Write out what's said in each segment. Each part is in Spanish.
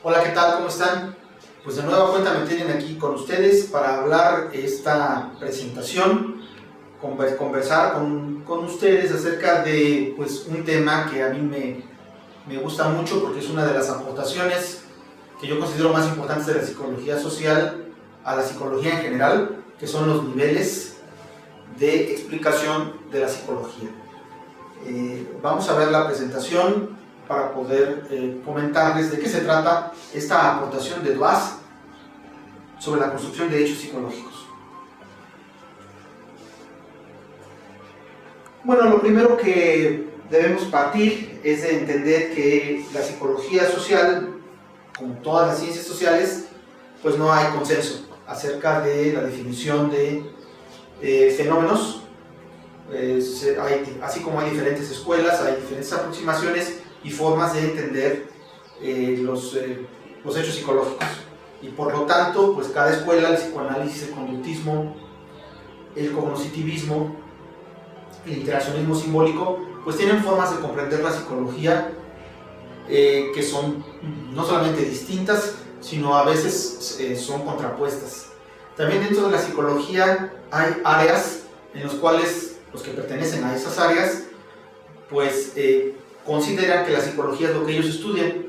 Hola, ¿qué tal? ¿Cómo están? Pues de nueva cuenta me tienen aquí con ustedes para hablar esta presentación, conversar con ustedes acerca de pues, un tema que a mí me gusta mucho porque es una de las aportaciones que yo considero más importantes de la psicología social a la psicología en general, que son los niveles de explicación de la psicología. Vamos a ver la presentación para poder comentarles de qué se trata esta aportación de Doise sobre la construcción de hechos psicológicos. Bueno, lo primero que debemos partir es de entender que la psicología social, como todas las ciencias sociales, pues no hay consenso acerca de la definición de fenómenos. Así como hay diferentes escuelas, hay diferentes aproximaciones y formas de entender los hechos psicológicos, y por lo tanto pues cada escuela, el psicoanálisis, el conductismo, el cognitivismo, el interaccionismo simbólico, pues tienen formas de comprender la psicología que son no solamente distintas, sino a veces son contrapuestas. También dentro de la psicología hay áreas en las cuales los que pertenecen a esas áreas pues consideran que la psicología es lo que ellos estudian,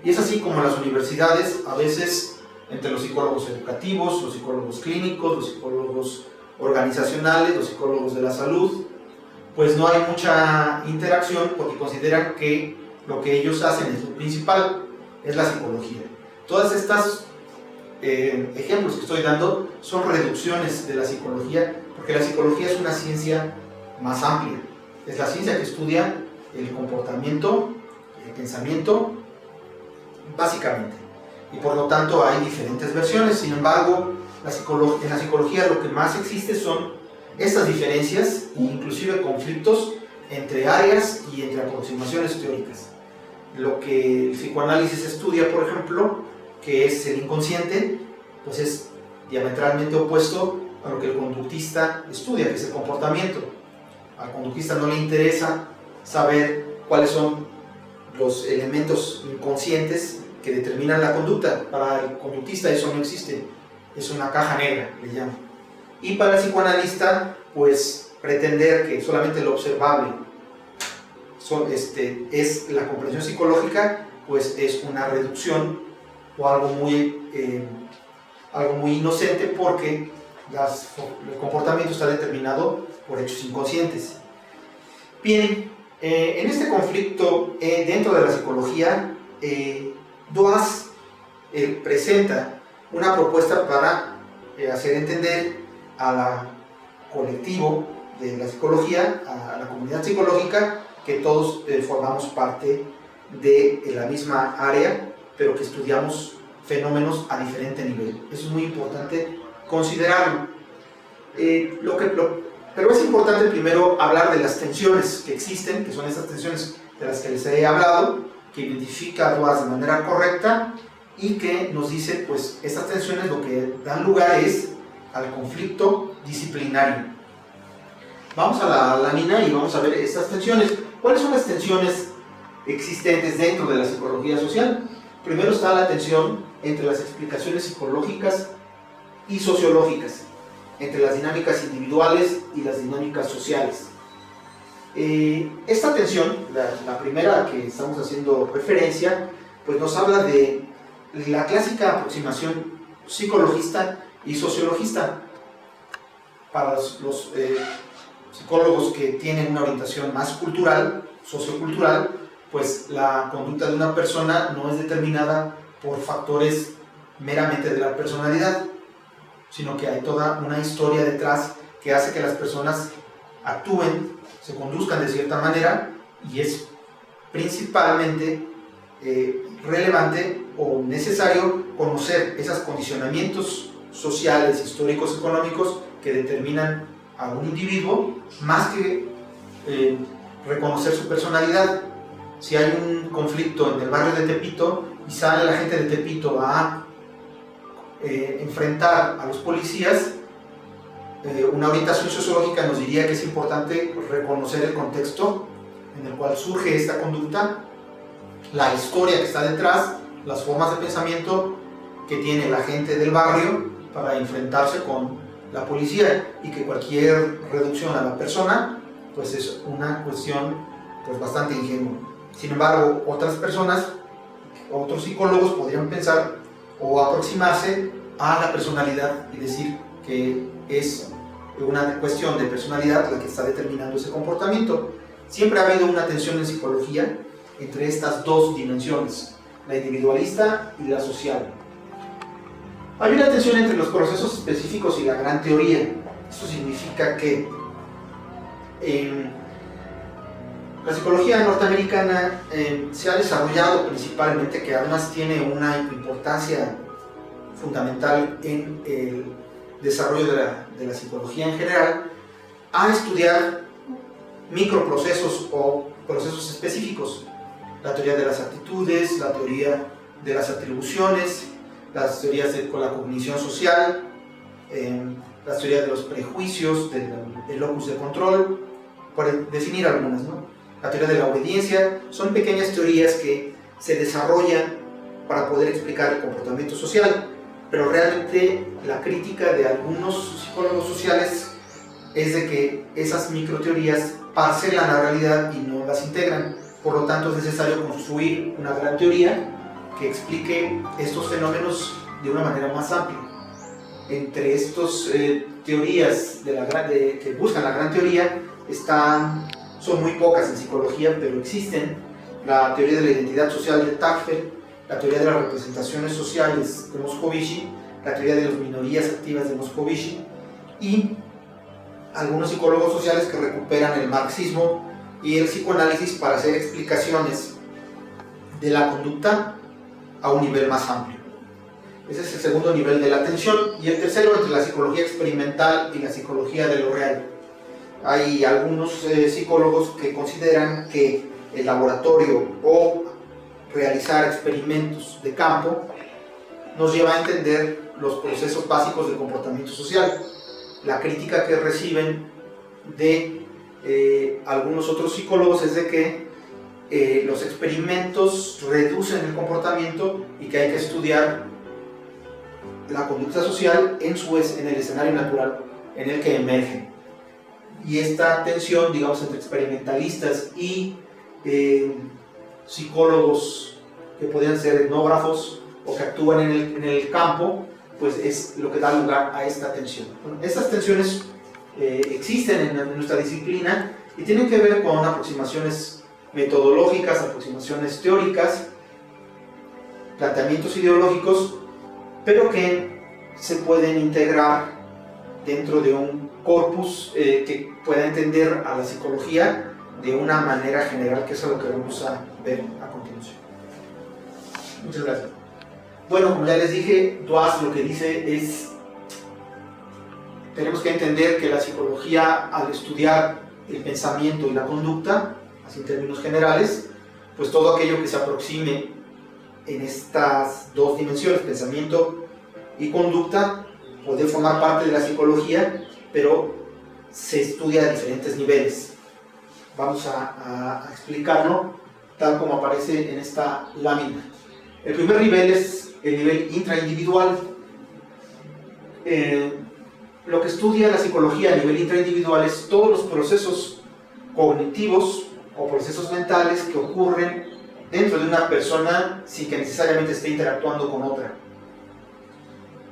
y es así como en las universidades a veces entre los psicólogos educativos, los psicólogos clínicos, los psicólogos organizacionales, los psicólogos de la salud, pues no hay mucha interacción porque consideran que lo que ellos hacen es lo principal, es la psicología. Todas estas ejemplos que estoy dando son reducciones de la psicología, porque la psicología es una ciencia más amplia, es la ciencia que estudia el comportamiento, el pensamiento, básicamente, y por lo tanto hay diferentes versiones. Sin embargo, en la psicología lo que más existe son estas diferencias e inclusive conflictos entre áreas y entre aproximaciones teóricas. Lo que el psicoanálisis estudia, por ejemplo, que es el inconsciente, pues es diametralmente opuesto a lo que el conductista estudia, que es el comportamiento. Al conductista no le interesa saber cuáles son los elementos inconscientes que determinan la conducta. Para el conductista eso no existe, es una caja negra, le llaman. Y para el psicoanalista, pues pretender que solamente lo observable es la comprensión psicológica, pues es una reducción o algo muy inocente, porque el comportamiento está determinado por hechos inconscientes. Bien, en este conflicto dentro de la psicología, Doise presenta una propuesta para hacer entender al colectivo de la psicología, a la comunidad psicológica, que todos formamos parte de la misma área, pero que estudiamos fenómenos a diferente nivel. Eso es muy importante considerarlo. Pero es importante primero hablar de las tensiones que existen, que son esas tensiones de las que les he hablado, que identifica Doise de manera correcta y que nos dice, pues, estas tensiones lo que dan lugar es al conflicto disciplinario. Vamos a la lámina y vamos a ver estas tensiones. ¿Cuáles son las tensiones existentes dentro de la psicología social? Primero está la tensión entre las explicaciones psicológicas y sociológicas, entre las dinámicas individuales y las dinámicas sociales. Esta tensión, la primera a la que estamos haciendo referencia, pues nos habla de la clásica aproximación psicologista y sociologista. Para los psicólogos que tienen una orientación más cultural, sociocultural, pues la conducta de una persona no es determinada por factores meramente de la personalidad, sino que hay toda una historia detrás que hace que las personas actúen, se conduzcan de cierta manera, y es principalmente relevante o necesario conocer esos condicionamientos sociales, históricos, económicos que determinan a un individuo, más que reconocer su personalidad. Si hay un conflicto en el barrio de Tepito y sale la gente de Tepito a enfrentar a los policías, una orientación sociológica nos diría que es importante reconocer el contexto en el cual surge esta conducta, la historia que está detrás, las formas de pensamiento que tiene la gente del barrio para enfrentarse con la policía, y que cualquier reducción a la persona pues es una cuestión pues bastante ingenua. Sin embargo, otras personas, otros psicólogos podrían pensar o aproximarse a la personalidad y decir que es una cuestión de personalidad la que está determinando ese comportamiento. Siempre ha habido una tensión en psicología entre estas dos dimensiones, la individualista y la social. Hay una tensión entre los procesos específicos y la gran teoría. Esto significa que la psicología norteamericana se ha desarrollado principalmente, que además tiene una importancia fundamental en el desarrollo de la psicología en general, a estudiar microprocesos o procesos específicos. La teoría de las actitudes, la teoría de las atribuciones, las teorías con la cognición social, las teorías de los prejuicios, del locus de control, por definir algunas, ¿no? La teoría de la obediencia. Son pequeñas teorías que se desarrollan para poder explicar el comportamiento social, pero realmente la crítica de algunos psicólogos sociales es de que esas microteorías parcelan la realidad y no las integran. Por lo tanto, es necesario construir una gran teoría que explique estos fenómenos de una manera más amplia. Entre estas teorías que buscan la gran teoría son muy pocas en psicología, pero existen: la teoría de la identidad social de Tafel, la teoría de las representaciones sociales de Moscovici, la teoría de las minorías activas de Moscovici, y algunos psicólogos sociales que recuperan el marxismo y el psicoanálisis para hacer explicaciones de la conducta a un nivel más amplio. Ese es el segundo nivel de la tensión. Y el tercero, entre la psicología experimental y la psicología de lo real. Hay algunos psicólogos que consideran que el laboratorio o realizar experimentos de campo nos lleva a entender los procesos básicos del comportamiento social. La crítica que reciben de algunos otros psicólogos es de que los experimentos reducen el comportamiento y que hay que estudiar la conducta social en el escenario natural en el que emerge. Y esta tensión, digamos, entre experimentalistas y psicólogos que podrían ser etnógrafos o que actúan en el campo, pues es lo que da lugar a esta tensión. Bueno, estas tensiones existen en nuestra disciplina y tienen que ver con aproximaciones metodológicas, aproximaciones teóricas, planteamientos ideológicos, pero que se pueden integrar dentro de un corpus que pueda entender a la psicología de una manera general, que es lo que vamos a ver a continuación. Muchas gracias. Bueno, como ya les dije, Doise lo que dice es: tenemos que entender que la psicología, al estudiar el pensamiento y la conducta, así en términos generales, pues todo aquello que se aproxime en estas dos dimensiones, pensamiento y conducta, puede formar parte de la psicología, pero se estudia a diferentes niveles. Vamos a explicarlo tal como aparece en esta lámina. El primer nivel es el nivel intraindividual. Lo que estudia la psicología a nivel intraindividual es todos los procesos cognitivos o procesos mentales que ocurren dentro de una persona sin que necesariamente esté interactuando con otra.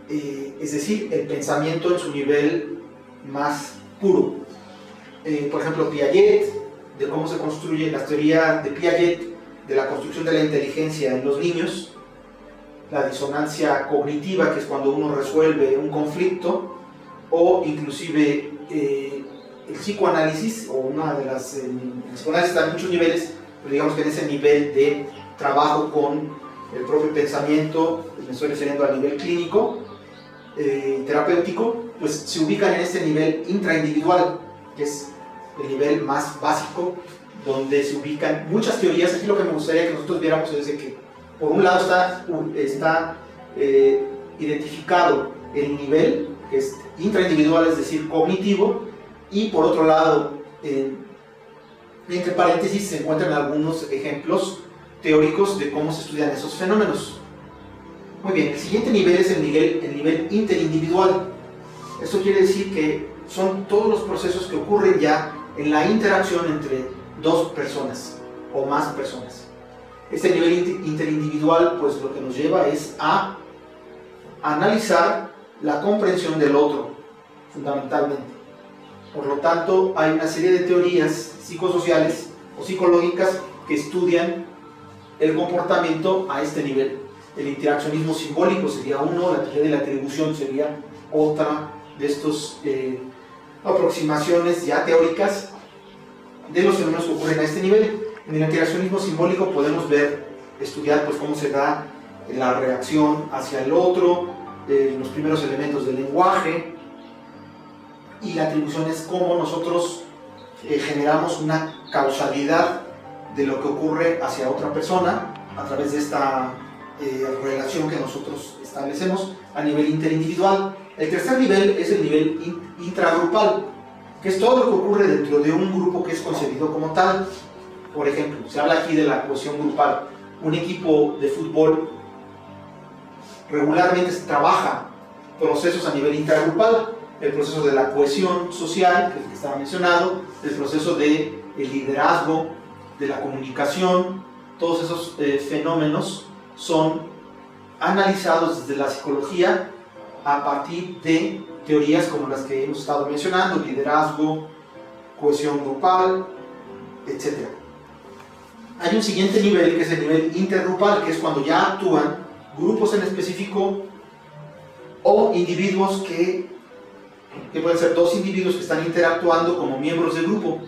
Es decir, el pensamiento en su nivel más puro. Por ejemplo, Piaget, de cómo se construye la teoría de Piaget de la construcción de la inteligencia en los niños, la disonancia cognitiva, que es cuando uno resuelve un conflicto, o inclusive el psicoanálisis, o una de las... el psicoanálisis está en muchos niveles, pero digamos que en ese nivel de trabajo con el propio pensamiento, me estoy refiriendo al nivel clínico, terapéutico, pues se ubican en este nivel intraindividual, que es el nivel más básico, donde se ubican muchas teorías. Aquí lo que me gustaría que nosotros viéramos es de que, por un lado está identificado el nivel, que es intraindividual, es decir, cognitivo, y por otro lado, entre paréntesis, se encuentran algunos ejemplos teóricos de cómo se estudian esos fenómenos. Muy bien, el siguiente nivel es el nivel interindividual. Esto quiere decir que son todos los procesos que ocurren ya en la interacción entre dos personas o más personas. Este nivel interindividual, pues lo que nos lleva es a analizar la comprensión del otro, fundamentalmente. Por lo tanto, hay una serie de teorías psicosociales o psicológicas que estudian el comportamiento a este nivel. El interaccionismo simbólico sería uno, la teoría de la atribución sería otra de estas aproximaciones ya teóricas de los fenómenos que ocurren a este nivel. En el interaccionismo simbólico podemos estudiar pues, cómo se da la reacción hacia el otro, los primeros elementos del lenguaje, y la atribución es cómo nosotros generamos una causalidad de lo que ocurre hacia otra persona a través de esta relación que nosotros establecemos a nivel interindividual. El tercer nivel es el nivel intragrupal, que es todo lo que ocurre dentro de un grupo que es concebido como tal. Por ejemplo, se habla aquí de la cohesión grupal. Un equipo de fútbol regularmente trabaja procesos a nivel intragrupal, el proceso de la cohesión social, que es el que estaba mencionado, el proceso de el liderazgo, de la comunicación. Todos esos fenómenos son analizados desde la psicología a partir de teorías como las que hemos estado mencionando: liderazgo, cohesión grupal, etc. Hay un siguiente nivel, que es el nivel intergrupal, que es cuando ya actúan grupos en específico o individuos que pueden ser dos individuos que están interactuando como miembros del grupo.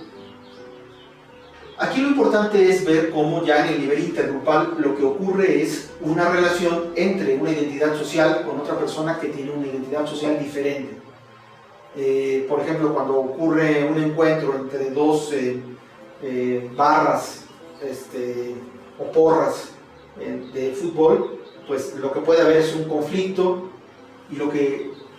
Aquí lo importante es ver cómo ya en el nivel intergrupal lo que ocurre es una relación entre una identidad social con otra persona que tiene una identidad social diferente. Por ejemplo, cuando ocurre un encuentro entre dos barras o porras de fútbol, pues lo que puede haber es un conflicto,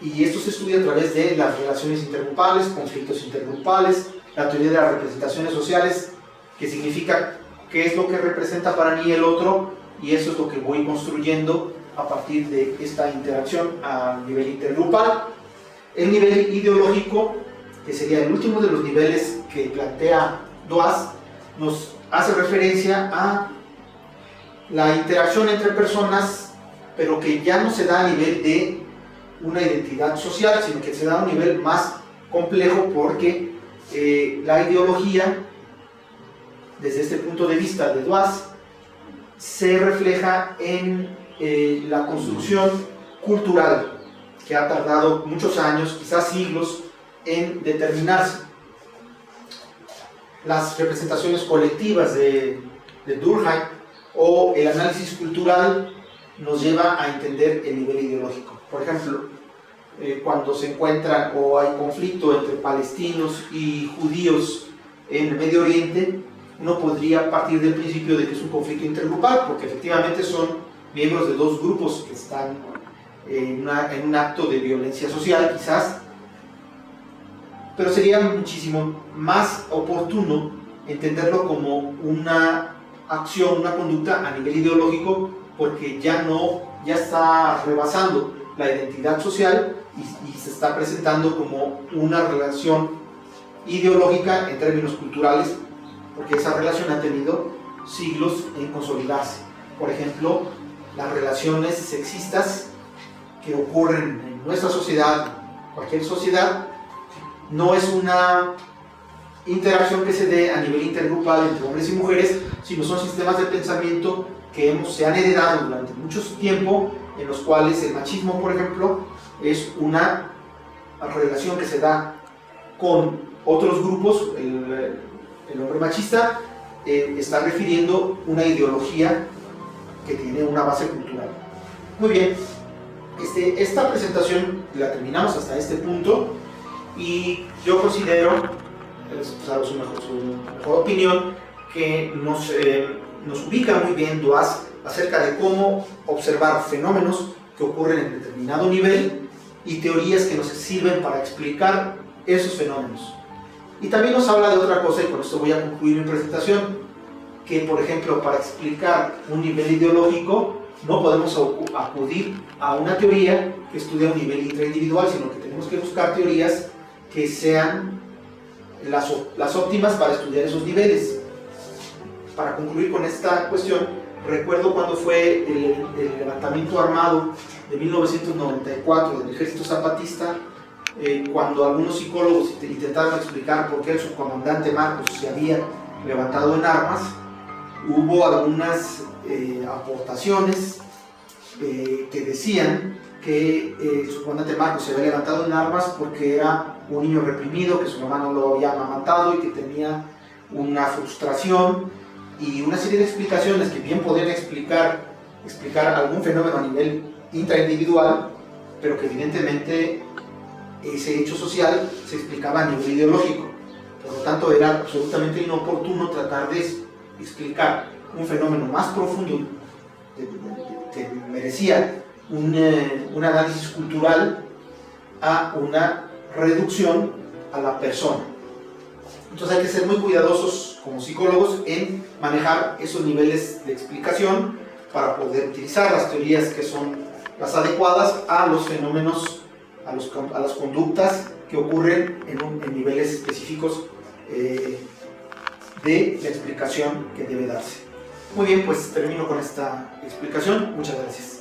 y esto se estudia a través de las relaciones intergrupales, conflictos intergrupales, la teoría de las representaciones sociales, que significa qué es lo que representa para mí el otro, y eso es lo que voy construyendo a partir de esta interacción a nivel intergrupal. El nivel ideológico, que sería el último de los niveles que plantea Doise, nos hace referencia a la interacción entre personas, pero que ya no se da a nivel de una identidad social, sino que se da a un nivel más complejo, porque la ideología, desde este punto de vista de Doise, se refleja en la construcción cultural, que ha tardado muchos años, quizás siglos, en determinarse. Las representaciones colectivas de Durkheim o el análisis cultural nos lleva a entender el nivel ideológico. Por ejemplo, cuando se encuentra o hay conflicto entre palestinos y judíos en el Medio Oriente, uno podría partir del principio de que es un conflicto intergrupal, porque efectivamente son miembros de dos grupos que están en un acto de violencia social, quizás, pero sería muchísimo más oportuno entenderlo como una acción, una conducta a nivel ideológico, porque ya está rebasando la identidad social y se está presentando como una relación ideológica en términos culturales, porque esa relación ha tenido siglos en consolidarse. Por ejemplo, las relaciones sexistas que ocurren en nuestra sociedad, cualquier sociedad, no es una interacción que se dé a nivel intergrupal entre hombres y mujeres, sino son sistemas de pensamiento que se han heredado durante mucho tiempo, en los cuales el machismo, por ejemplo, es una relación que se da con otros grupos. El hombre machista está refiriendo una ideología que tiene una base cultural. Muy bien, esta presentación la terminamos hasta este punto, y yo considero, a su mejor opinión, que nos ubica muy bien Doise acerca de cómo observar fenómenos que ocurren en determinado nivel y teorías que nos sirven para explicar esos fenómenos. Y también nos habla de otra cosa, y con esto voy a concluir mi presentación, que por ejemplo, para explicar un nivel ideológico no podemos acudir a una teoría que estudia un nivel intraindividual, sino que tenemos que buscar teorías que sean las óptimas para estudiar esos niveles. Para concluir con esta cuestión, recuerdo cuando fue el levantamiento armado de 1994 del Ejército Zapatista, cuando algunos psicólogos intentaron explicar por qué el subcomandante Marcos se había levantado en armas. Hubo algunas aportaciones que decían que el subcomandante Marcos se había levantado en armas porque era un niño reprimido, que su mamá no lo había amamantado y que tenía una frustración, y una serie de explicaciones que bien podían explicar algún fenómeno a nivel intraindividual, pero que evidentemente ese hecho social se explicaba a nivel ideológico. Por lo tanto, era absolutamente inoportuno tratar de explicar un fenómeno más profundo que merecía un análisis cultural a una reducción a la persona. Entonces hay que ser muy cuidadosos como psicólogos en manejar esos niveles de explicación para poder utilizar las teorías que son las adecuadas a los fenómenos, a las conductas que ocurren en niveles específicos de la explicación que debe darse. Muy bien, pues termino con esta explicación. Muchas gracias.